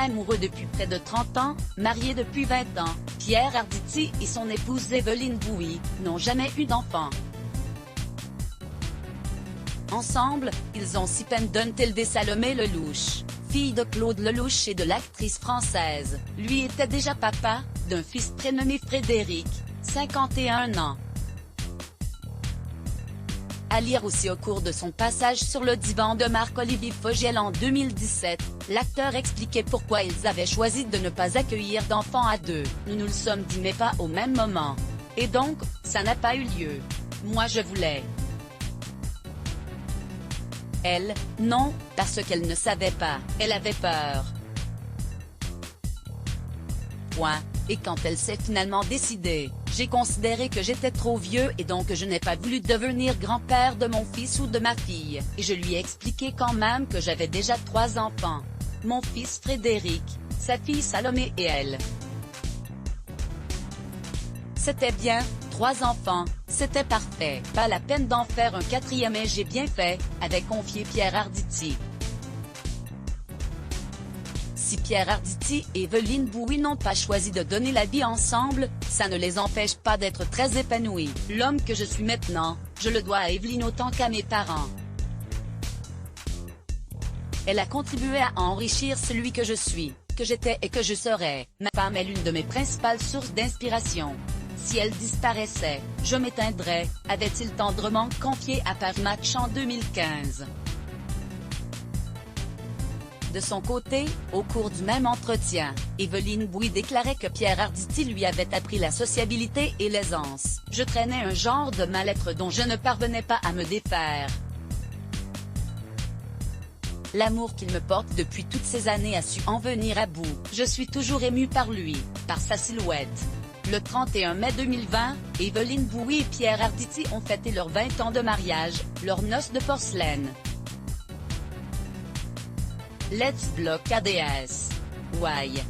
Amoureux depuis près de 30 ans, mariés depuis 20 ans, Pierre Arditi et son épouse Evelyne Bouy n'ont jamais eu d'enfant. Ensemble, ils ont si peine d'un élevé Salomé Lelouch, fille de Claude Lelouch et de l'actrice française. Lui était déjà papa d'un fils prénommé Frédéric, 51 ans. À lire aussi au cours de son passage sur le divan de Marc-Olivier Fogiel en 2017, l'acteur expliquait pourquoi ils avaient choisi de ne pas accueillir d'enfants à deux. Nous nous le sommes dit mais pas au même moment. Et donc, ça n'a pas eu lieu. Moi je voulais. Elle, non, parce qu'elle ne savait pas, elle avait peur. Point. Et quand elle s'est finalement décidée, j'ai considéré que j'étais trop vieux et donc je n'ai pas voulu devenir grand-père de mon fils ou de ma fille, et je lui ai expliqué quand même que j'avais déjà 3 enfants. Mon fils Frédéric, sa fille Salomé et elle. C'était bien, 3 enfants, c'était parfait. Pas la peine d'en faire un 4e et j'ai bien fait, avait confié Pierre Arditi. Si Pierre Arditi et Evelyne Bouy n'ont pas choisi de donner la vie ensemble, ça ne les empêche pas d'être très épanouis. L'homme que je suis maintenant, je le dois à Evelyne autant qu'à mes parents. Elle a contribué à enrichir celui que je suis, que j'étais et que je serai. Ma femme est l'une de mes principales sources d'inspiration. Si elle disparaissait, je m'éteindrais, avait-il tendrement confié à Paris Match en 2015. De son côté, au cours du même entretien, Evelyne Bouy déclarait que Pierre Arditi lui avait appris la sociabilité et l'aisance. Je traînais un genre de mal-être dont je ne parvenais pas à me défaire. L'amour qu'il me porte depuis toutes ces années a su en venir à bout. Je suis toujours émue par lui, par sa silhouette. Le 31 mai 2020, Evelyne Bouy et Pierre Arditi ont fêté leurs 20 ans de mariage, leurs noces de porcelaine. Let's block ADS. Why?